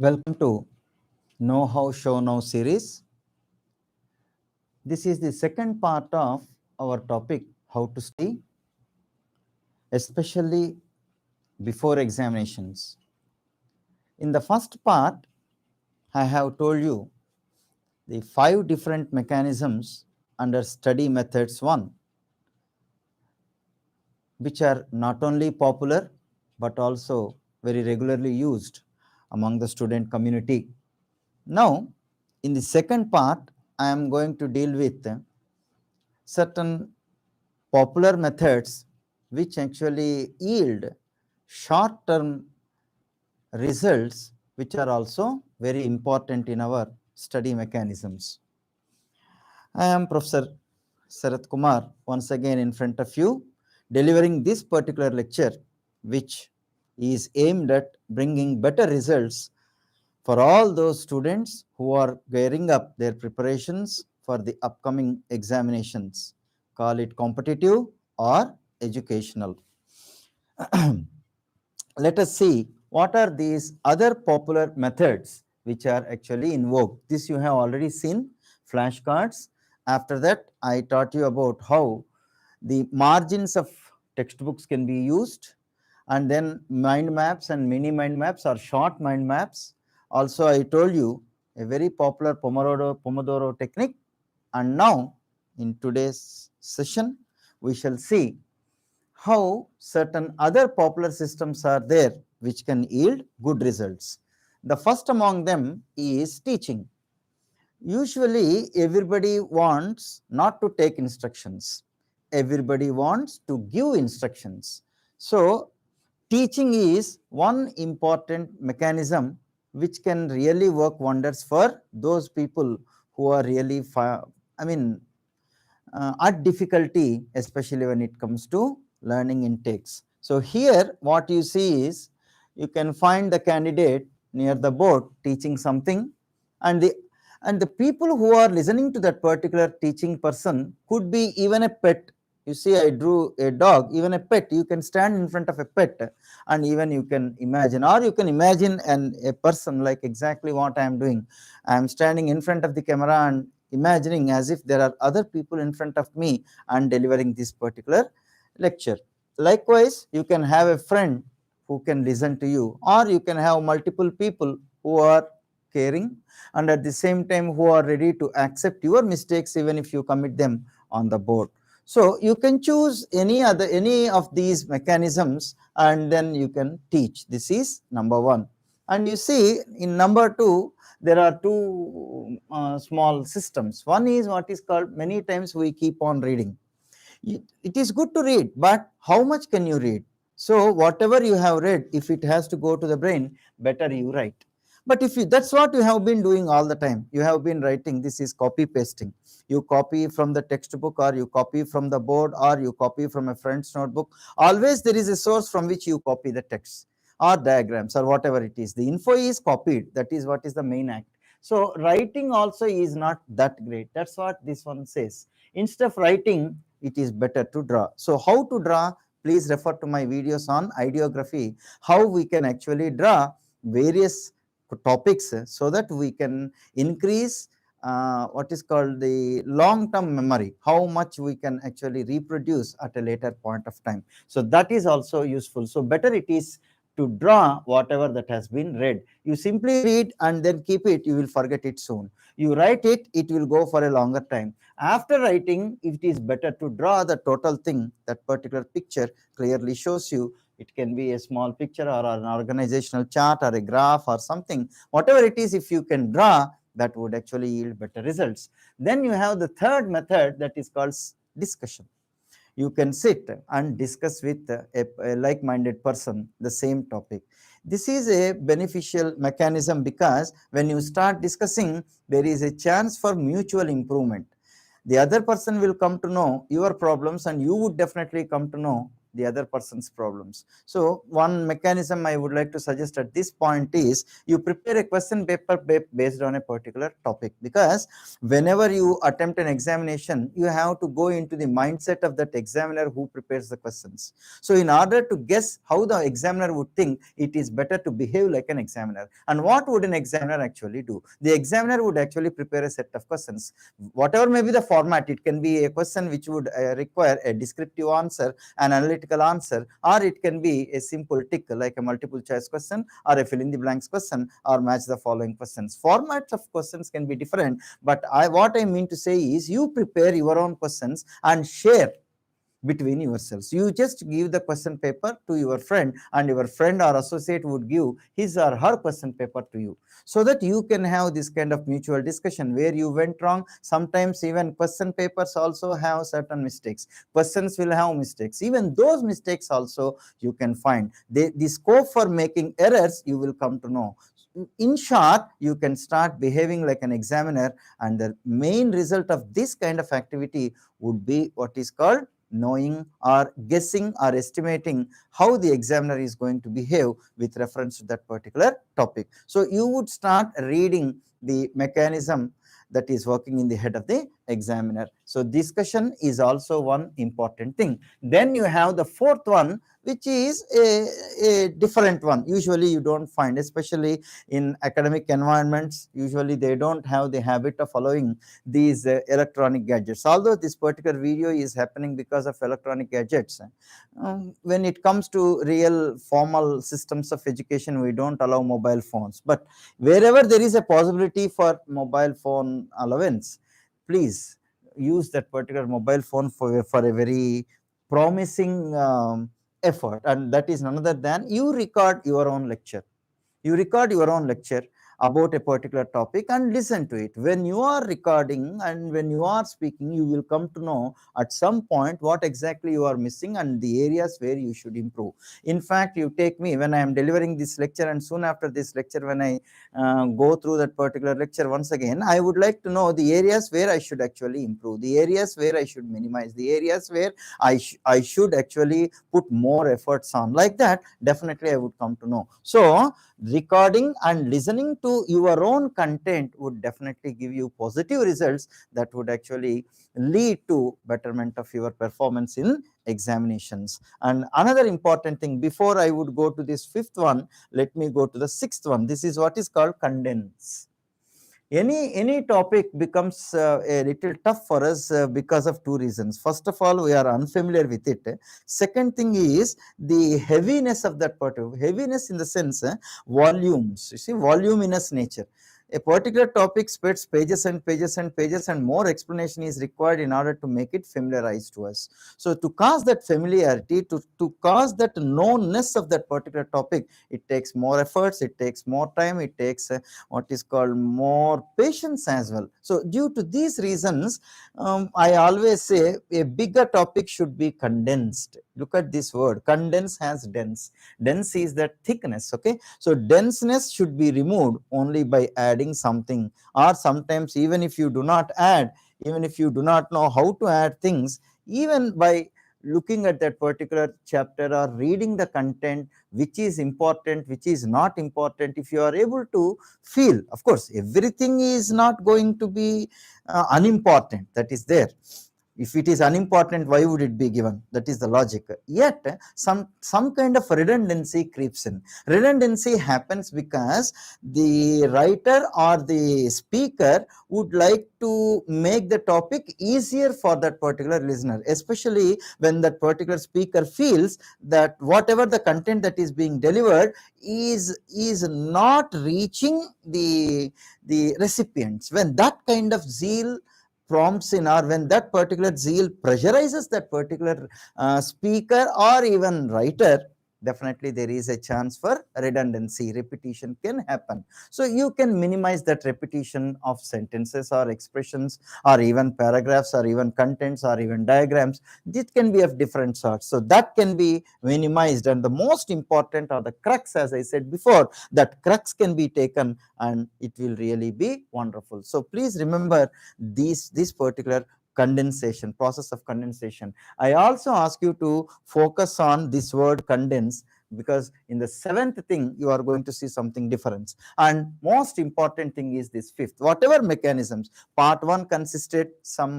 Welcome to Know How Show Now series. This is the second part of our topic, how to study, especially before examinations. In the first part, I have told you the 5 different mechanisms under study methods 1, which are not only popular but also very regularly used among the student community. Now, in the second part, I am going to deal with certain popular methods which actually yield short term results, which are also very important in our study mechanisms. I am Professor Sarath Kumar once again in front of you, delivering this particular lecture, which is aimed at bringing better results for all those students who are gearing up their preparations for the upcoming examinations, call it competitive or educational. Let us see what are these other popular methods which are actually in vogue. This you have already seen, flashcards. After that, I taught you about how the margins of textbooks can be used, and then mind maps and mini mind maps or short mind maps. Also, I told you a very popular Pomodoro technique. And now, in today's session, we shall see how certain other popular systems are there which can yield good results. The first among them is teaching. Usually, everybody wants not to take instructions. Everybody wants to give instructions. So, teaching is one important mechanism which can really work wonders for those people who are really, at difficulty, especially when it comes to learning intakes. So, here what you see is you can find the candidate near the board teaching something, and the people who are listening to that particular teaching person could be even a pet. You see, I drew a dog, even a pet. You can stand in front of a pet and even you can imagine, or you can imagine a person like exactly what I am doing. I am standing in front of the camera and imagining as if there are other people in front of me and delivering this particular lecture. Likewise, you can have a friend who can listen to you, or you can have multiple people who are caring and at the same time who are ready to accept your mistakes even if you commit them on the board. So, you can choose any of these mechanisms and then you can teach. This is number 1. And you see in number 2, there are two small systems. One is what is called, many times we keep on reading. It is good to read, but how much can you read? So, whatever you have read, if it has to go to the brain, better you write. But if you, that's what you have been doing all the time, you have been writing, this is copy pasting. You copy from the textbook, or you copy from the board, or you copy from a friend's notebook. Always there is a source from which you copy the text or diagrams or whatever it is. The info is copied. That is what is the main act. So, writing also is not that great. That's what this one says. Instead of writing, it is better to draw. So, how to draw? Please refer to my videos on ideography, how we can actually draw various topics so that we can increase what is called the long term memory, how much we can actually reproduce at a later point of time. So, that is also useful. So, better it is to draw whatever that has been read. You simply read and then keep it, you will forget it soon. You write it, it will go for a longer time. After writing, it is better to draw the total thing. That particular picture clearly shows you. It can be a small picture or an organizational chart or a graph or something. Whatever it is, if you can draw, that would actually yield better results. Then you have the third method, that is called discussion. You can sit and discuss with a like-minded person the same topic. This is a beneficial mechanism because when you start discussing, there is a chance for mutual improvement. The other person will come to know your problems and you would definitely come to know the other person's problems. So one mechanism I would like to suggest at this point is you prepare a question paper based on a particular topic, because whenever you attempt an examination, you have to go into the mindset of that examiner who prepares the questions. So in order to guess how the examiner would think, it is better to behave like an examiner. And what would an examiner actually do? The examiner would actually prepare a set of questions. Whatever may be the format, it can be a question which would require a descriptive answer, an analytical answer, or it can be a simple tick like a multiple choice question or a fill in the blanks question or match the following questions. Formats of questions can be different, but what I mean to say is you prepare your own questions and share between yourselves. You just give the question paper to your friend, and your friend or associate would give his or her question paper to you, so that you can have this kind of mutual discussion where you went wrong. Sometimes even question papers also have certain mistakes. Questions will have mistakes. Even those mistakes also you can find. The scope for making errors you will come to know. In short, you can start behaving like an examiner, and the main result of this kind of activity would be what is called knowing or guessing or estimating how the examiner is going to behave with reference to that particular topic. So you would start reading the mechanism that is working in the head of the examiner. So discussion is also one important thing. Then you have the fourth one, which is a different one. Usually you don't find, especially in academic environments, usually they don't have the habit of following these electronic gadgets. Although this particular video is happening because of electronic gadgets, when it comes to real formal systems of education, we don't allow mobile phones. But wherever there is a possibility for mobile phone allowance, please use that particular mobile phone for a very promising effort, and that is none other than you record your own lecture. You record your own lecture about a particular topic and listen to it. When you are recording and when you are speaking, you will come to know at some point what exactly you are missing and the areas where you should improve. In fact, you take me when I am delivering this lecture, and soon after this lecture, when I go through that particular lecture once again, I would like to know the areas where I should actually improve, the areas where I should minimize, the areas where I should actually put more efforts on. Like that, definitely I would come to know. So recording and listening to your own content would definitely give you positive results that would actually lead to betterment of your performance in examinations. And another important thing, before I would go to this fifth one, let me go to the sixth one. This is what is called condense. Any topic becomes a little tough for us because of two reasons. First of all, we are unfamiliar with it. Second thing is the heaviness of that particular, heaviness in the sense volumes. You see, voluminous nature. A particular topic spreads pages and pages and pages, and more explanation is required in order to make it familiarized to us. So to cause that familiarity, to cause that knownness of that particular topic, it takes more efforts, it takes more time, it takes what is called more patience as well. So due to these reasons, I always say a bigger topic should be condensed. Look at this word, condense has dense. Dense is that thickness, okay? So denseness should be removed only by adding something, or sometimes even if you do not add, even if you do not know how to add things, even by looking at that particular chapter or reading the content, which is important, which is not important, if you are able to feel, of course everything is not going to be unimportant, that is there. If it is unimportant, why would it be given? That is the logic. Yet some kind of redundancy creeps in. Redundancy happens because the writer or the speaker would like to make the topic easier for that particular listener, especially when that particular speaker feels that whatever the content that is being delivered is not reaching the recipients. When that kind of zeal prompts in, or when that particular zeal pressurizes that particular speaker or even writer, definitely there is a chance for redundancy. Repetition can happen. So you can minimize that repetition of sentences or expressions or even paragraphs or even contents or even diagrams. This can be of different sorts. So that can be minimized, and the most important, or the crux, as I said before, that crux can be taken and it will really be wonderful. So please remember this particular condensation, process of condensation. I also ask you to focus on this word condense, because in the seventh thing you are going to see something different. And most important thing is this fifth, whatever mechanisms, part 1 consisted some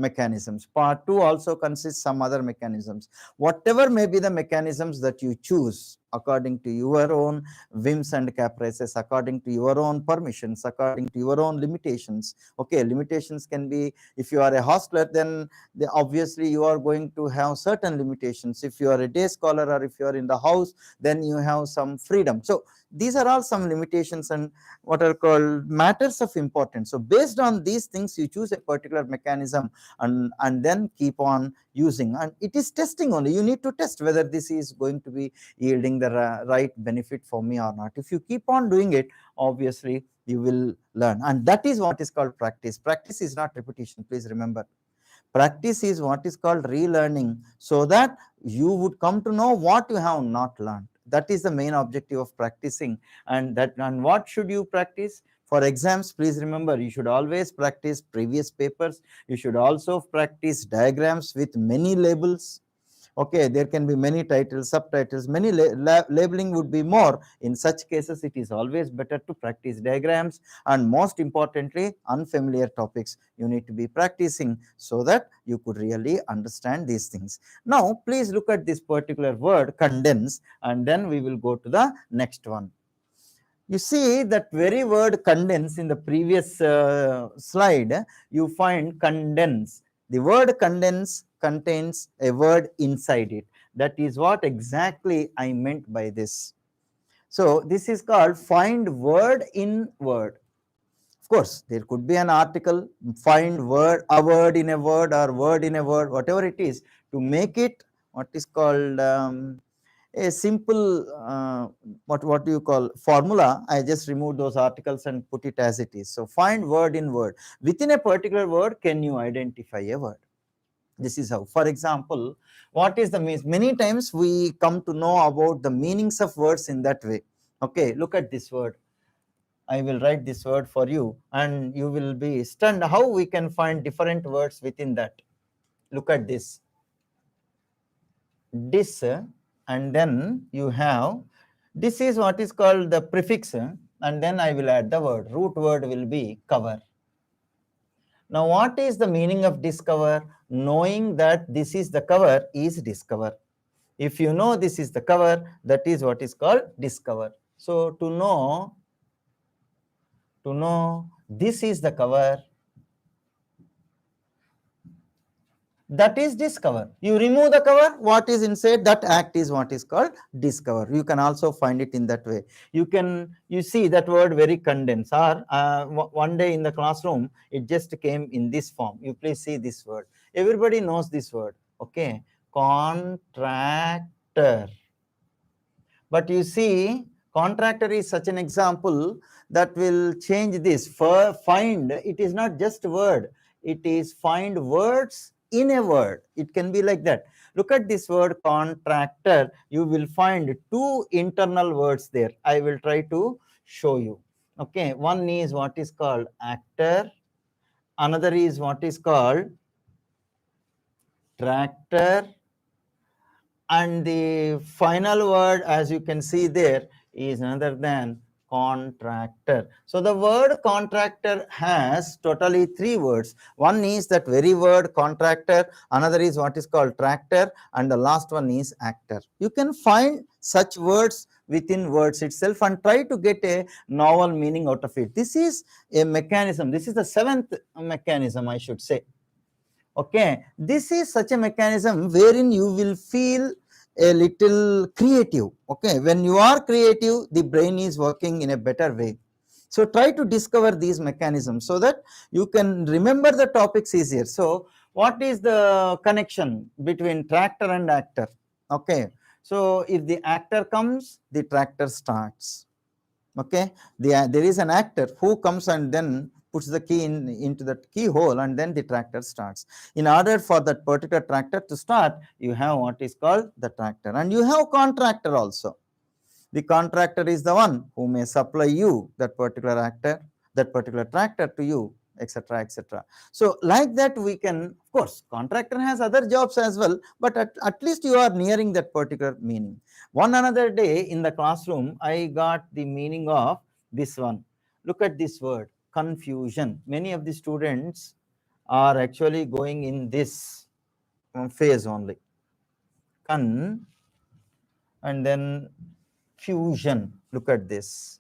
mechanisms, part 2 also consists some other mechanisms, whatever may be the mechanisms that you choose according to your own whims and caprices, according to your own permissions, according to your own limitations. Okay, limitations can be, if you are a hostler, then obviously you are going to have certain limitations. If you are a day scholar or if you are in the house, then you have some freedom. So these are all some limitations and what are called matters of importance. So based on these things, you choose a particular mechanism and then keep on using, and it is testing only. You need to test whether this is going to be yielding the right benefit for me or not. If you keep on doing it, obviously you will learn, and that is what is called practice. Practice is not repetition, please remember. Practice is what is called relearning, so that you would come to know what you have not learned. That is the main objective of practicing. And what should you practice? For exams, please remember, you should always practice previous papers. You should also practice diagrams with many labels. Okay, there can be many titles, subtitles, many labeling would be more. In such cases, it is always better to practice diagrams, and most importantly, unfamiliar topics you need to be practicing, so that you could really understand these things. Now, please look at this particular word condense, and then we will go to the next one. You see that very word condense in the previous slide, you find condense. The word condense contains a word inside it. That is what exactly I meant by this. So this is called find word in word. Of course, there could be an article, find word, a word in a word or word in a word, whatever it is, to make it what is called a simple what do you call formula. I just remove those articles and put it as it is. So find word in word. Within a particular word, can you identify a word? This is how. For example, what is the means? Many times we come to know about the meanings of words in that way. Okay, look at this word. I will write this word for you and you will be stunned how we can find different words within that. Look at this. Dis, and then you have, this is what is called the prefix, and then I will add the word. Root word will be cover. Now what is the meaning of discover? Knowing that this is the cover is discover. If you know this is the cover, that is what is called discover. So to know this is the cover, that is discover. You remove the cover, what is inside, that act is what is called discover. You can also find it in that way. You see that word very condense, or one day in the classroom it just came in this form. You please see this word. Everybody knows this word. Okay, contractor. But you see, contractor is such an example that will change this. For find, it is not just word, it is find words in a word. It can be like that. Look at this word contractor. You will find two internal words there. I will try to show you. Okay, one is what is called actor. Another is what is called tractor. And the final word, as you can see there, is none other than contractor. So the word contractor has totally three words. One is that very word contractor, another is what is called tractor, and the last one is actor. You can find such words within words itself and try to get a novel meaning out of it. This is a mechanism. This is the seventh mechanism, I should say. Okay, this is such a mechanism wherein you will feel a little creative. Okay, when you are creative, the brain is working in a better way. So try to discover these mechanisms so that you can remember the topics easier. So what is the connection between tractor and actor? Okay, so if the actor comes, the tractor starts. Okay, there is an actor who comes and then puts the key into the keyhole, and then the tractor starts. In order for that particular tractor to start, you have what is called the tractor, and you have contractor also. The contractor is the one who may supply you that particular tractor to you etc., etc. So like that we can, of course, contractor has other jobs as well, but at least you are nearing that particular meaning. One another day in the classroom, I got the meaning of this one. Look at this word, confusion. Many of the students are actually going in this phase only. Con and then fusion. Look at this.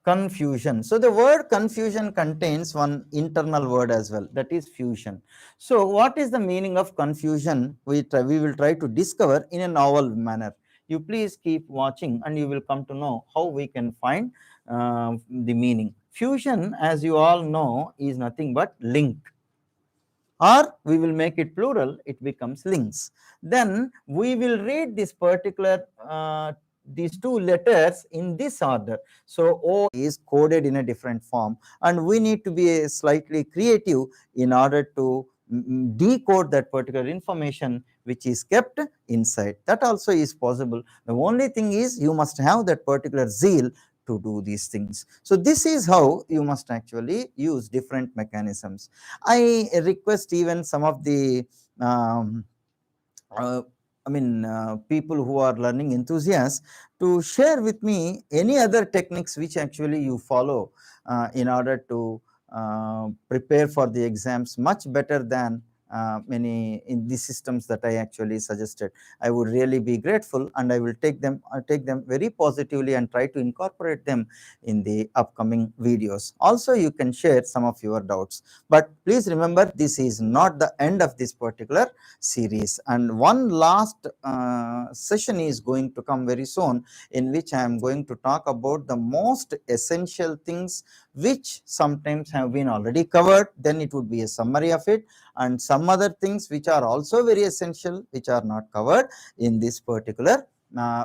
Confusion. So the word confusion contains one internal word as well, that is fusion. So what is the meaning of confusion? We will try to discover in a novel manner. You please keep watching and you will come to know how we can find the meaning. Fusion, as you all know, is nothing but link, or we will make it plural, it becomes links. Then we will read this particular these two letters in this order. So O is coded in a different form, and we need to be slightly creative in order to decode that particular information which is kept inside. That also is possible. The only thing is you must have that particular zeal to do these things. So this is how you must actually use different mechanisms. I request even some of the um, uh, people who are learning enthusiasts to share with me any other techniques which actually you follow in order to prepare for the exams much better than many in the systems that I actually suggested. I would really be grateful, and I will take them very positively and try to incorporate them in the upcoming videos. Also, you can share some of your doubts, but please remember, this is not the end of this particular series, and one last session is going to come very soon, in which I am going to talk about the most essential things which sometimes have been already covered. Then it would be a summary of it, and some other things which are also very essential which are not covered in this particular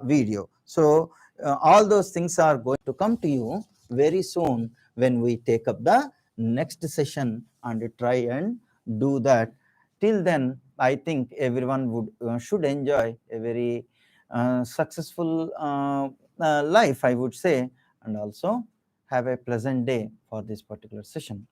video. So all those things are going to come to you very soon when we take up the next session and try and do that. Till then, I think everyone would should enjoy a very successful life, I would say, and also have a pleasant day for this particular session.